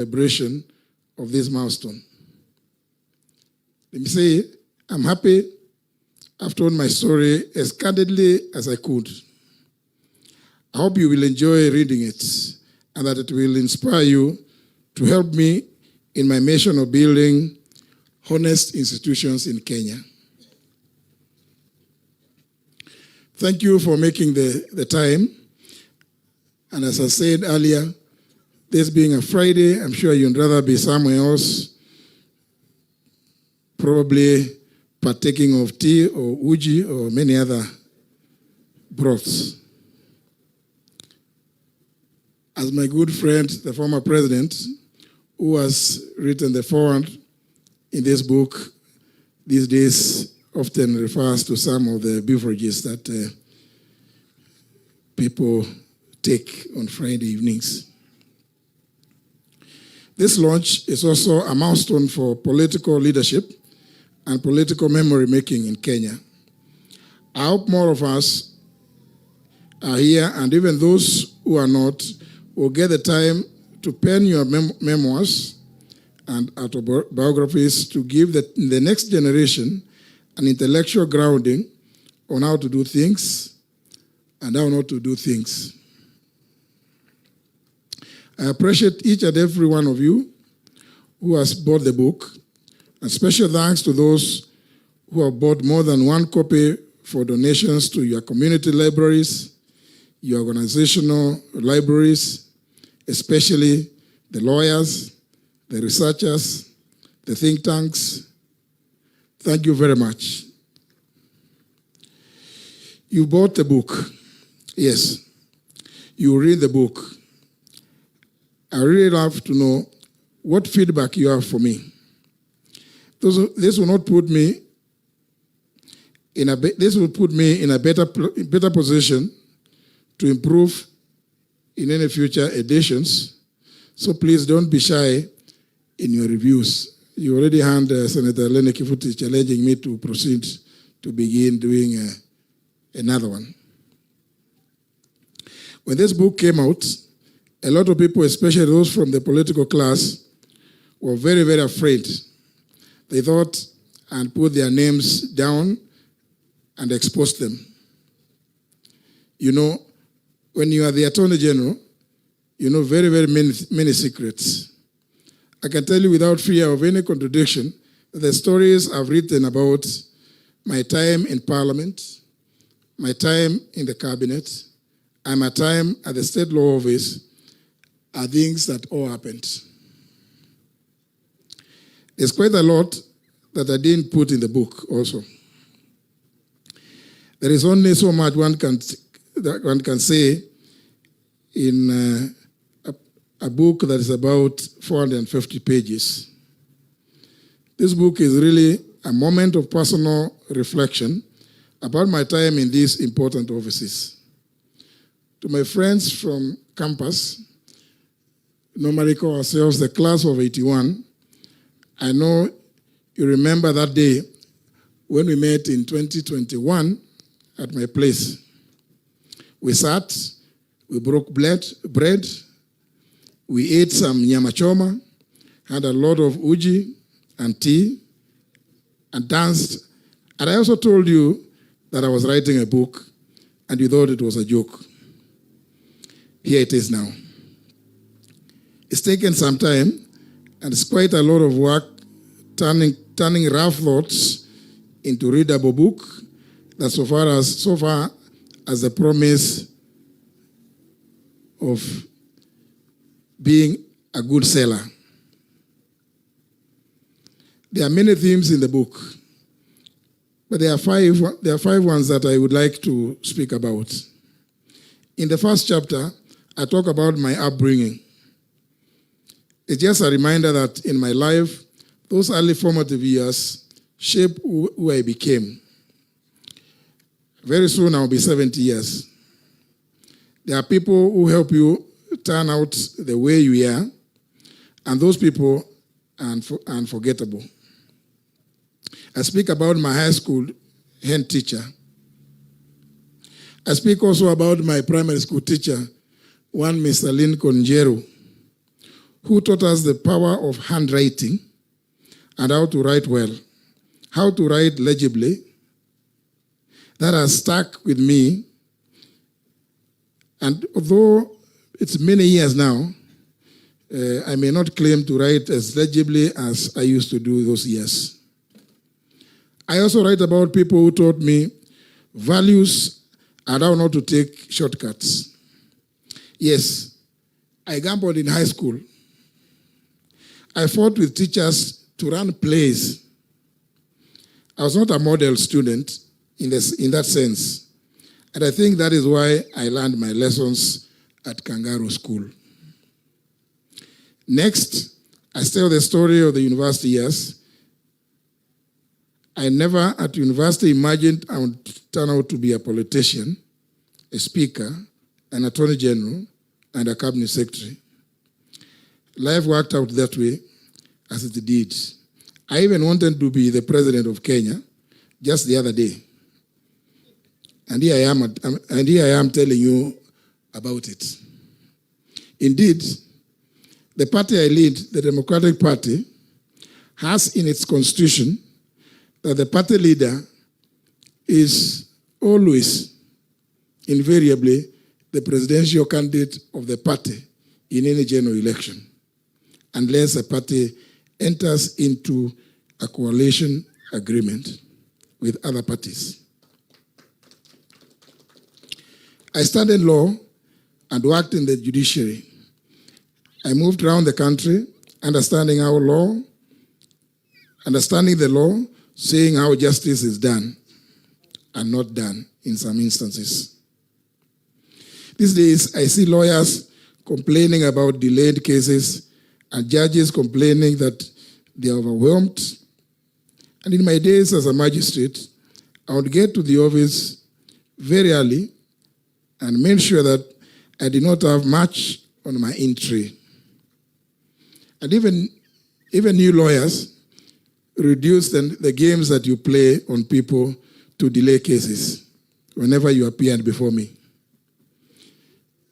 celebration of this milestone. Let me say, I'm happy I've told my story as candidly as I could. I hope you will enjoy reading it and that it will inspire you to help me in my mission of building honest institutions in Kenya. Thank you for making the time. And as I said earlier, this being a Friday, I'm sure you'd rather be somewhere else, probably partaking of tea or uji or many other broths. As my good friend, the former president, who has written the foreword in this book, these days often refers to some of the beverages that people take on Friday evenings. This launch is also a milestone for political leadership and political memory making in Kenya. I hope more of us are here, and even those who are not will get the time to pen your memoirs and autobiographies to give the next generation an intellectual grounding on how to do things and how not to do things. I appreciate each and every one of you who has bought the book, and special thanks to those who have bought more than one copy for donations to your community libraries, your organizational libraries, especially the lawyers, the researchers, the think tanks. Thank you very much. You bought the book. Yes, you read the book. I really love to know what feedback you have for me. This will put me in a better position to improve in any future editions. So please don't be shy in your reviews. You already had Senator Lene Kifuti challenging me to proceed to begin doing another one. When this book came out, a lot of people, especially those from the political class, were very, very afraid. They thought and put their names down and exposed them. You know, when you are the Attorney General, you know very, very many secrets. I can tell you without fear of any contradiction that the stories I've written about my time in Parliament, my time in the Cabinet, and my time at the State Law Office are things that all happened. There's quite a lot that I didn't put in the book also. There is only so much one can say in a book that is about 450 pages. This book is really a moment of personal reflection about my time in these important offices. To my friends from campus, normally call ourselves the class of 81, I know you remember that day when we met in 2021 at my place. We sat, we broke bread, we ate some nyama choma, had a lot of uji and tea, and danced. And I also told you that I was writing a book, and you thought it was a joke. Here it is now. It's taken some time, and it's quite a lot of work turning rough thoughts into readable book that so far as the promise of being a good seller. There are many themes in the book, but there are five ones that I would like to speak about. In the first chapter, I talk about my upbringing. It's just a reminder that in my life, those early formative years shaped who I became. Very soon I'll be 70 years. There are people who help you turn out the way you are, and those people are unforgettable. I speak about my high school head teacher. I speak also about my primary school teacher, one Mr. Lincoln Njeru, who taught us the power of handwriting and how to write well, how to write legibly. That has stuck with me. And although it's many years now, I may not claim to write as legibly as I used to do those years. I also write about people who taught me values and how not to take shortcuts. Yes, I gambled in high school. I fought with teachers to run plays. I was not a model student in that sense. And I think that is why I learned my lessons at Kangaroo School. Next, I tell the story of the university years. I never at university imagined I would turn out to be a politician, a speaker, an attorney general, and a cabinet secretary. Life worked out that way as it did. I even wanted to be the president of Kenya just the other day. And here I am telling you about it. Indeed, the party I lead, the Democratic Party, has in its constitution that the party leader is always, invariably, the presidential candidate of the party in any general election, unless a party enters into a coalition agreement with other parties. I studied law and worked in the judiciary. I moved around the country, understanding the law, seeing how justice is done and not done in some instances. These days, I see lawyers complaining about delayed cases and judges complaining that they are overwhelmed. And in my days as a magistrate, I would get to the office very early and made sure that I did not have much on my entry. And even new lawyers reduce the games that you play on people to delay cases whenever you appeared before me.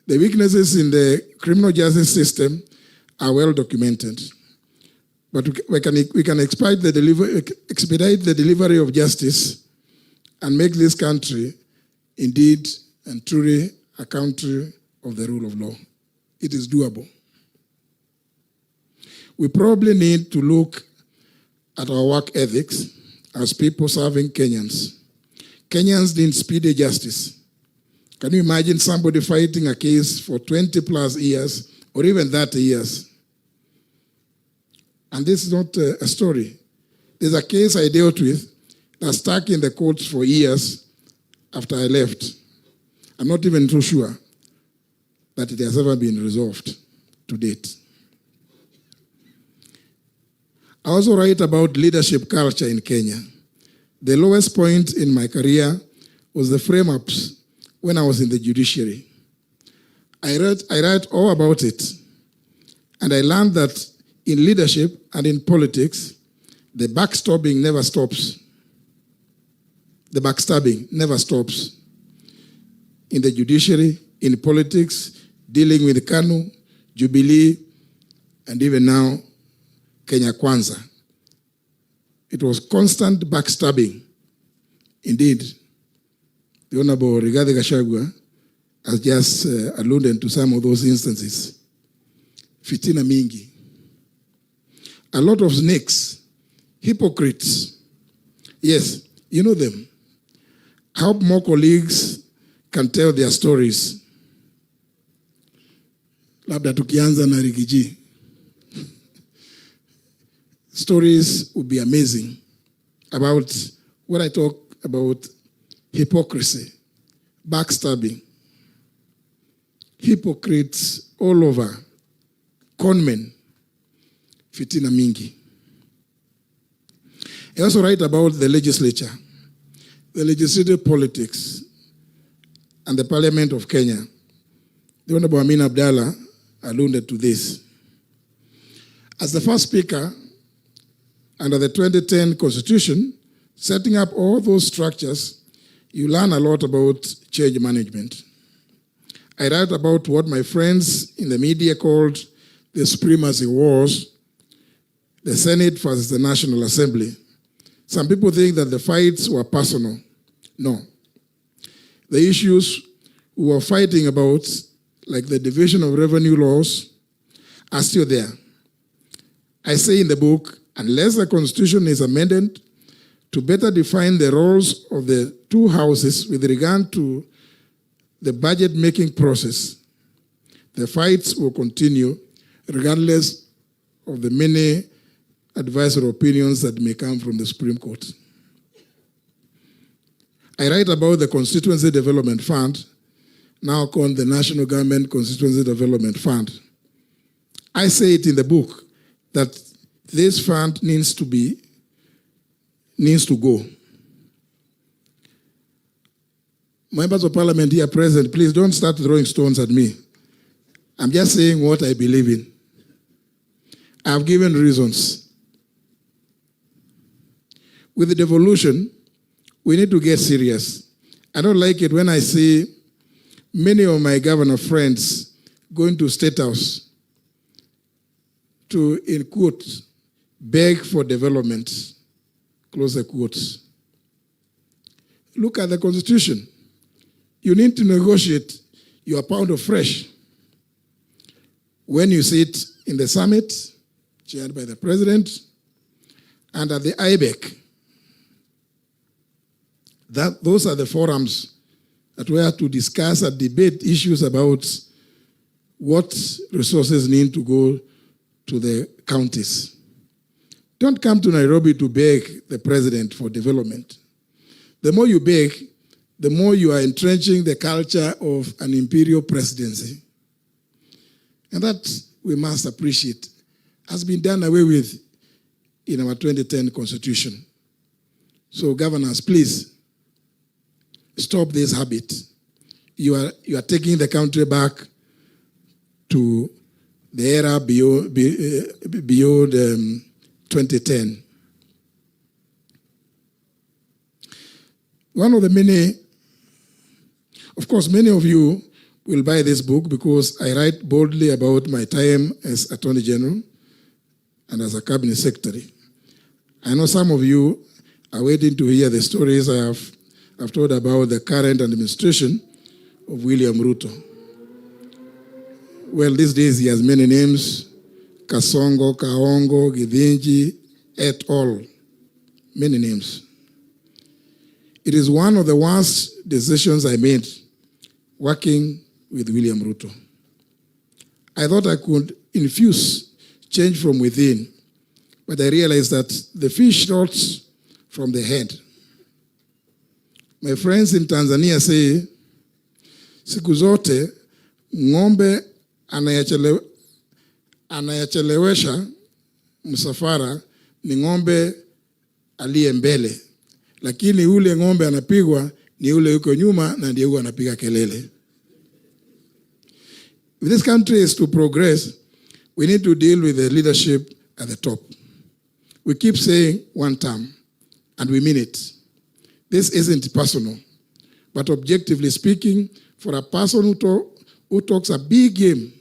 The weaknesses in the criminal justice system are well documented, but we can expedite the delivery of justice and make this country indeed and truly a country of the rule of law. It is doable. We probably need to look at our work ethics as people serving Kenyans. Kenyans need speedy justice. Can you imagine somebody fighting a case for 20 plus years or even 30 years? And this is not a story. There's a case I dealt with that stuck in the courts for years after I left. I'm not even too sure that it has ever been resolved to date. I also write about leadership culture in Kenya. The lowest point in my career was the frame-ups when I was in the judiciary. I write all about it, and I learned that in leadership and in politics, the backstabbing never stops. The backstabbing never stops. In the judiciary, in politics, dealing with KANU, Jubilee, and even now, Kenya Kwanza. It was constant backstabbing. Indeed, the Honorable Rigathi Gachagua has just alluded to some of those instances. Fitina mingi. A lot of snakes, hypocrites. Yes, you know them. I hope more colleagues can tell their stories. Labda tukianza na Rigiji. Stories would be amazing about what I talk about: hypocrisy, backstabbing, hypocrites all over, conmen, fitina mingi. I also write about the legislature, the legislative politics, and the Parliament of Kenya. The Honorable Amin Abdallah alluded to this. As the first speaker, under the 2010 Constitution, setting up all those structures, you learn a lot about change management. I write about what my friends in the media called the supremacy wars, the Senate versus the National Assembly. Some people think that the fights were personal. No. The issues we were fighting about, like the division of revenue laws, are still there. I say in the book, unless the Constitution is amended to better define the roles of the two houses with regard to the budget-making process, the fights will continue regardless of the many advisory opinions that may come from the Supreme Court. I write about the Constituency Development Fund, now called the National Government Constituency Development Fund. I say it in the book that this fund needs to go. Members of Parliament here present, please don't start throwing stones at me. I'm just saying what I believe in. I've given reasons. With the devolution, we need to get serious. I don't like it when I see many of my governor friends going to State House to, in quotes, beg for development, close the quotes. Look at the Constitution. You need to negotiate your pound of flesh. When you sit in the summit, chaired by the president, and at the IBEC, those are the forums that we have to discuss and debate issues about what resources need to go to the counties. Don't come to Nairobi to beg the president for development. The more you beg, the more you are entrenching the culture of an imperial presidency. And that we must appreciate has been done away with in our 2010 Constitution. So governors, please, stop this habit. You are taking the country back to the era beyond 2010. One of the many, of course, many of you will buy this book because I write boldly about my time as Attorney General and as a Cabinet Secretary. I know some of you are waiting to hear the stories I've told about the current administration of William Ruto. Well, these days he has many names: Kasongo, Kaongo, Githinji, et al. Many names. It is one of the worst decisions I made working with William Ruto. I thought I could infuse change from within, but I realized that the fish rots from the head. My friends in Tanzania say, siku zote ng'ombe anayechelewesha msafara ni ng'ombe aliye mbele, lakini ule ng'ombe anapigwa ni ule yuko nyuma na ndiye anapiga kelele. If this country is to progress, we need to deal with the leadership at the top. We keep saying one term, and we mean it. This isn't personal, but objectively speaking, for a person who talks a big game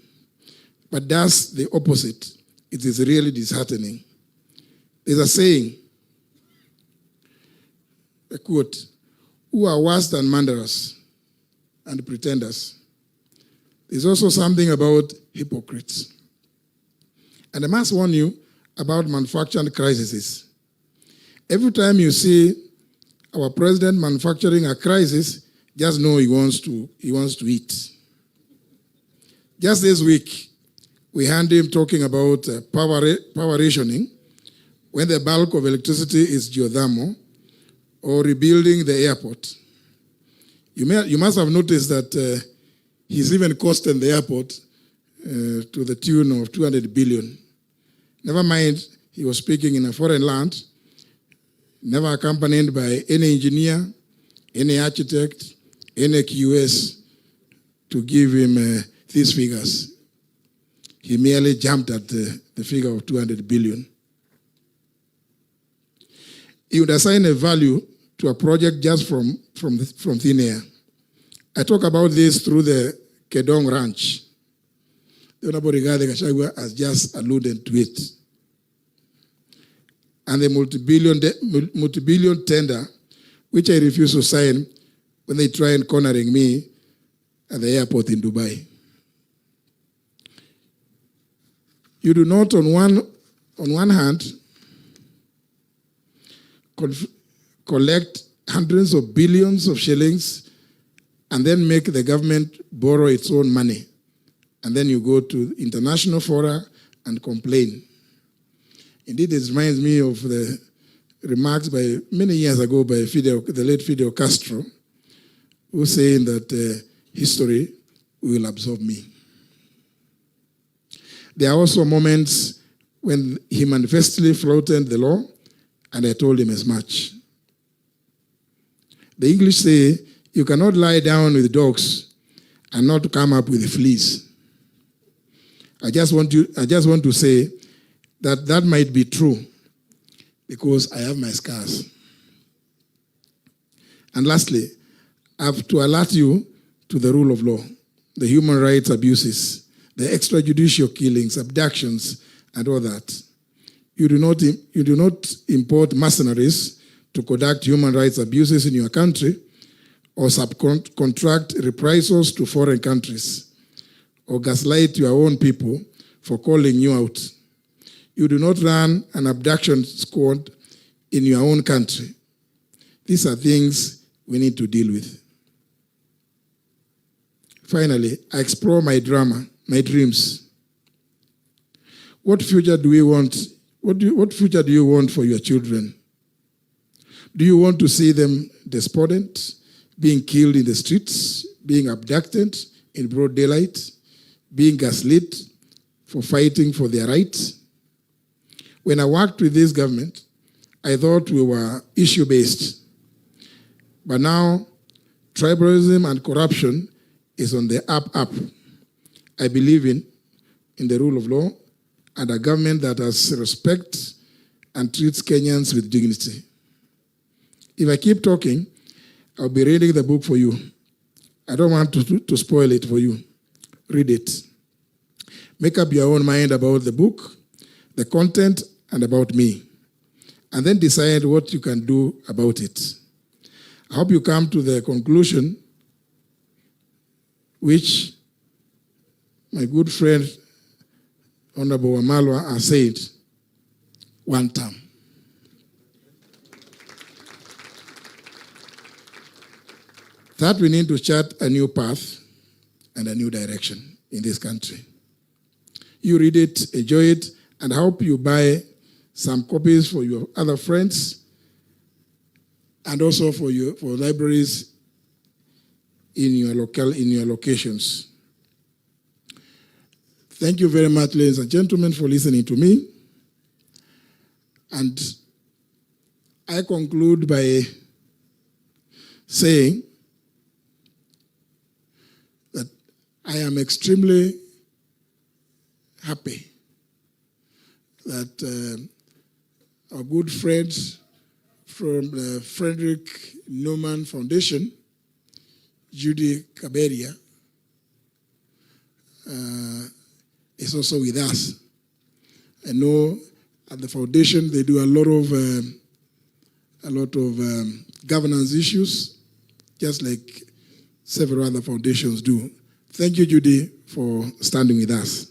but does the opposite, it is really disheartening. There's a saying, a quote, "Who are worse than murderers and pretenders?" There's also something about hypocrites. And I must warn you about manufacturing crises. Every time you see our president manufacturing a crisis, just know he wants to eat. Just this week, we heard him talking about power rationing when the bulk of electricity is geothermal, or rebuilding the airport. You must have noticed that he's even costing the airport to the tune of 200 billion. Never mind, he was speaking in a foreign land, never accompanied by any engineer, any architect, any QS to give him these figures. He merely jumped at the figure of 200 billion. He would assign a value to a project just from thin air. I talk about this through the Kedong Ranch. The Honorable Rigathi Gachagua has just alluded to it. And the multi-billion tender, which I refuse to sign when they try and cornering me at the airport in Dubai. You do not, on one hand, collect hundreds of billions of shillings and then make the government borrow its own money. And then you go to international fora and complain. Indeed, it reminds me of the remarks by many years ago by the late Fidel Castro, who was saying that history will absorb me. There are also moments when he manifestly flouted the law, and I told him as much. The English say, you cannot lie down with dogs and not come up with fleas. I just want to say that might be true because I have my scars. And lastly, I have to alert you to the rule of law, the human rights abuses, the extrajudicial killings, abductions, and all that. You do not import mercenaries to conduct human rights abuses in your country or subcontract reprisals to foreign countries or gaslight your own people for calling you out. You do not run an abduction squad in your own country. These are things we need to deal with. Finally, I explore my drama, my dreams. What future do we want? What future do you want for your children? Do you want to see them despondent, being killed in the streets, being abducted in broad daylight, being gaslit for fighting for their rights? When I worked with this government, I thought we were issue-based. But now, tribalism and corruption is on the up. I believe in the rule of law and a government that has respect and treats Kenyans with dignity. If I keep talking, I'll be reading the book for you. I don't want to spoil it for you. Read it. Make up your own mind about the book, the content, and about me. And then decide what you can do about it. I hope you come to the conclusion which my good friend, Honorable Wamalwa, has said, one term. That we need to chart a new path and a new direction in this country. You read it, enjoy it, and I hope you buy some copies for your other friends and also for libraries in your locations. Thank you very much, ladies and gentlemen, for listening to me. And I conclude by saying that I am extremely happy that our good friends from the Frederick Newman Foundation, Judy Kaberia, is also with us. I know at the foundation they do a lot of governance issues, just like several other foundations do. Thank you, Judy, for standing with us.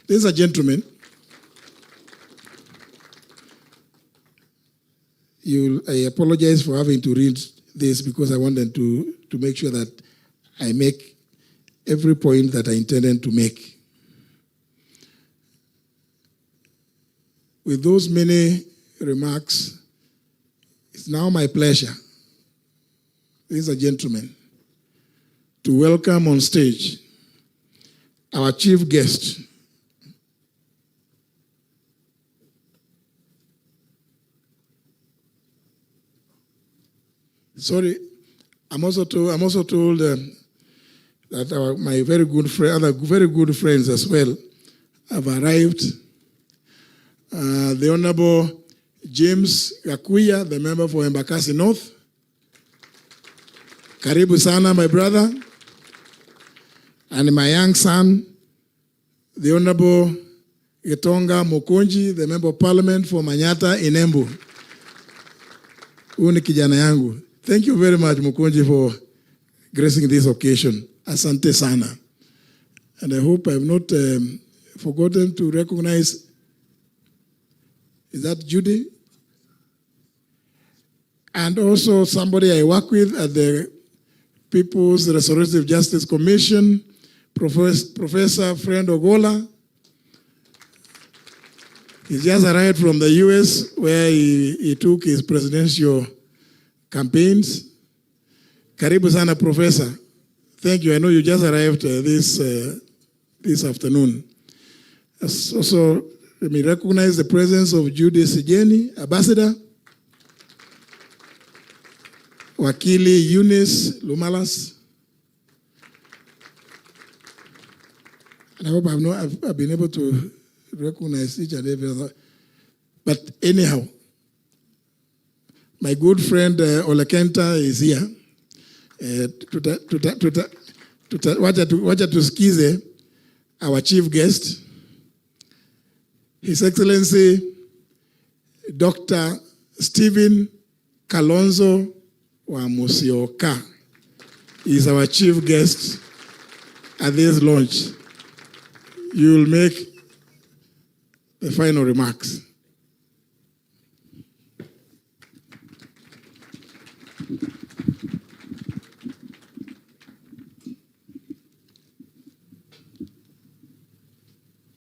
Ladies and gentlemen, I apologize for having to read this because I wanted to make sure that I make every point that I intended to make. With those many remarks, it's now my pleasure, ladies and gentlemen, to welcome on stage our chief guest, sorry, I'm also told that my very good friend, other very good friends as well, have arrived. The Honorable James Gakuya, the member for Embakasi North. Karibu sana, my brother. And my young son, the Honorable Gitonga Mokonji, the Member of Parliament for Manyata in Embu. Uni kijana yangu. Thank you very much, Mokonji, for gracing this occasion. Asante sana. And I hope I have not forgotten to recognize, is that Judy? And also somebody I work with at the People's Restorative Justice Commission, Professor Friend Ogola. He just arrived from the US where he took his presidential campaigns. Karibu sana, Professor. Thank you. I know you just arrived this afternoon. Also, let me recognize the presence of Judy Sijeni, Ambassador. Wakili Eunice Lumalas. And I hope I've been able to recognize each and every other. But anyhow, my good friend Olekenta is here. Wacha tusikize our chief guest, His Excellency Dr. Stephen Kalonzo wa Musyoka is our chief guest at this launch. You will make the final remarks.